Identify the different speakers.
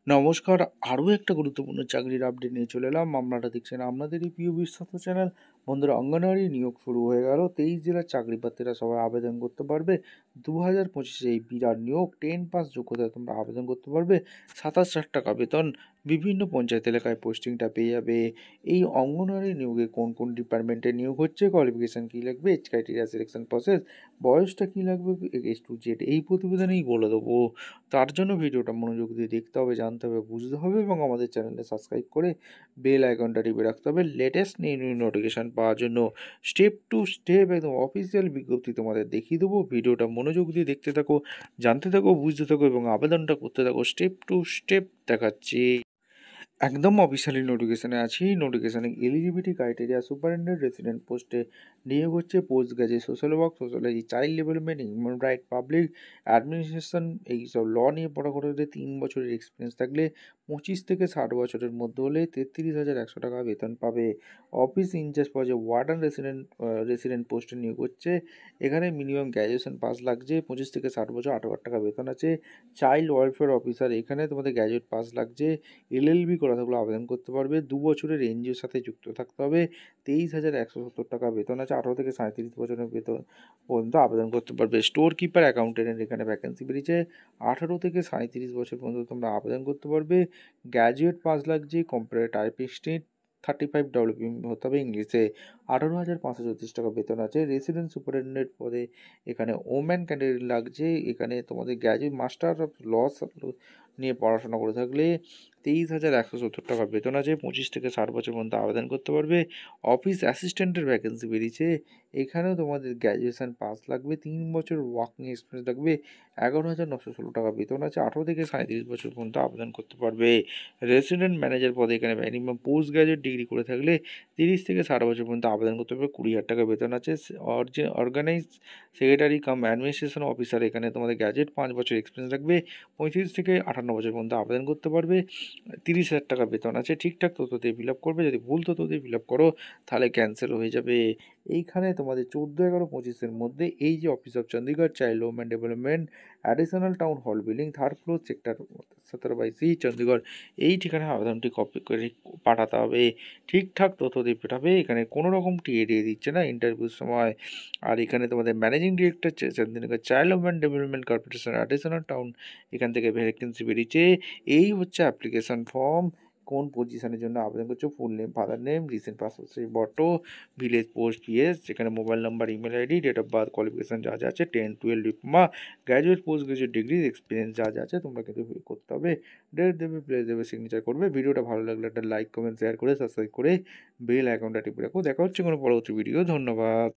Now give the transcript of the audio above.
Speaker 1: নমস্কার। আরও একটা গুরুত্বপূর্ণ চাকরির আপডেট নিয়ে চলে এলাম। আপনারা দেখছেন আপনাদেরই প্রিয় বিশ্বস্ত চ্যানেল। বন্ধুরা, অঙ্গনওয়াড়ি নিয়োগ শুরু হয়ে গেল। 23 জেলার চাকরি প্রার্থীরা সবাই আবেদন করতে পারবে। 2025 এই বিরাট নিয়োগ। 10 পাস যোগ্যতায় তোমরা আবেদন করতে পারবে। 27,000 টাকা বেতন। বিভিন্ন পঞ্চায়েত এলাকায় পোস্টিংটা পেয়ে যাবে। এই অঙ্গনওয়াড়ি নিয়োগে কোন কোন ডিপার্টমেন্টে নিয়োগ হচ্ছে, কোয়ালিফিকেশান কী লাগবে, এজ ক্রাইটেরিয়া, সিলেকশন প্রসেস, বয়সটা কী লাগবে, এস টু জেড এই প্রতিবেদনেই বলে দেবো। তার জন্য ভিডিওটা মনোযোগ দিয়ে দেখতে হবে, জানতে হবে, বুঝতে হবে এবং আমাদের চ্যানেলে সাবস্ক্রাইব করে বেল আইকনটা টিপে রাখতে হবে লেটেস্ট নিউ নিউ নোটিফিকেশান পাওয়ার জন্য। স্টেপ টু স্টেপ একদম অফিসিয়াল বিজ্ঞপ্তি তোমাদের দেখিয়ে দেবো। ভিডিওটা মনোযোগ দিয়ে দেখতে থাকো, জানতে থাকো, বুঝতে থাকো এবং আবেদনটা করতে থাকো। স্টেপ টু স্টেপ দেখাচ্ছি। একদম অফিসিয়ালি নোটিফিকেশানে আছি। নোটিফিকেশানে এলিজিবিলিটি ক্রাইটেরিয়া সুপারিনটেন্ডেন্ট রেসিডেন্ট পোস্টে নিয়োগ হচ্ছে। Post graduate social work, sociology, child development, human right, public administration এইসব ল নিয়ে পড়াশোনা করতে 3 বছরের এক্সপিরিয়েন্স থাকলে 25 থেকে 60 বছরের মধ্যে হলে 33,100 টাকা বেতন পাবে। অফিস ইনচার্জ পাওয়া যায় ওয়ার্ডেন রেসিডেন্ট পোস্টে নিয়োগ হচ্ছে। এখানে মিনিমাম গ্র্যাজুয়েশন পাস লাগছে। 25 থেকে 60 বছর, 18,000 টাকা বেতন আছে। চাইল্ড ওয়েলফেয়ার অফিসার, এখানে তোমাদের গ্র্যাজুয়েট পাস লাগছে। এলএলবি করা থাকলে আবেদন করতে পারবে। 2 বছরের এনজিওর সাথে যুক্ত থাকতে হবে। 23,170 টাকা বেতন আছে। 18 থেকে 37 বছরের বেতন পর্যন্ত আবেদন করতে পারবে। স্টোর কিপার, অ্যাকাউন্টেন্টের এখানে ভ্যাকেন্সি বেরিয়েছে। 18 থেকে 37 বছর পর্যন্ত তোমরা আবেদন করতে পারবে। গ্র্যাজুয়েট পাস লাগছে। কম্পিউটার টাইপিস্ট 35 ডব্লিউপি হতে হবে ইংলিশে। 18,534 টাকা বেতন আছে। রেসিডেন্ট সুপারিনটেন্ডেন্ট পদে এখানে ওম্যান ক্যান্ডিডেট লাগছে। এখানে তোমাদের গ্র্যাজুয়েট মাস্টার অফ লস নিয়ে পড়াশোনা করে থাকলে 23,170 টাকা বেতন আছে। 25 থেকে 60 বছর পর্যন্ত আবেদন করতে পারবে। অফিস অ্যাসিস্ট্যান্টের ভ্যাকেন্সি বেরিয়েছে। এখানেও তোমাদের গ্র্যাজুয়েশন পাস লাগবে। 3 বছর ওয়ার্কিং এক্সপিরিয়েন্স লাগবে। 11,916 টাকা বেতন আছে। 18 থেকে 37 বছর পর্যন্ত আবেদন করতে পারবে। রেসিডেন্ট ম্যানেজার পদে এখানে মিনিমাম পোস্ট গ্র্যাজুয়েট ডিগ্রি করে থাকলে 30 থেকে 60 বছর পর্যন্ত আবেদন করতে পারবে। 20,000 টাকা বেতন আছে। অর্গানাইজ সেক্রেটারি কাম অ্যাডমিনিস্ট্রেশন অফিসার, এখানে তোমাদের গ্র্যাজুয়েট 5 বছর এক্সপিরিয়েন্স লাগবে। 35 থেকে 58 বছর পর্যন্ত আবেদন করতে পারবে। 30,000 টাকা বেতন আছে। ঠিকঠাক তথ্য দিয়ে ফিল আপ করবে। যদি ভুল তথ্য দিয়ে ফিল আপ করো তাহলে ক্যান্সেল হয়ে যাবে। এইখানে তোমাদের 14/11/25 মধ্যে এই যে office of Chandigarh child woman development additional town hall building, 3rd floor, sector 17/C, Chandigarh, এই ঠিকানায় আবেদনটি কপি করে পাঠাতে হবে। ঠিকঠাক তথ্য দিয়ে পাঠাবে। এখানে কোনো রকম টিএ দিয়ে দিচ্ছে না ইন্টারভিউর সময়। আর এখানে তোমাদের managing director Chandigarh child woman development corporation additional town, এখান থেকে ভ্যাকেন্সি বেরিয়েছে। এই হচ্ছে অ্যাপ্লিকেশন ফর্ম। কোন পজিশনের জন্য আবেদন করছো, full name, father name, recent passport size photo, village post PS, যেখানে mobile number, email ID, date of birth, qualification যা যা আছে, 10, 12 diploma, graduate, post graduate degree, experience যা যা আছে তোমরা কিন্তু ফিল করতে হবে। ডেট দেবে, প্লেস দেবে, সিগনেচার করবে। ভিডিওটা ভালো লাগলে একটা লাইক, কমেন্ট, শেয়ার করে সাবস্ক্রাইব করে বেল আইকনটা টিপে রাখো। দেখা হচ্ছে কোনো পরবর্তী ভিডিও। ধন্যবাদ।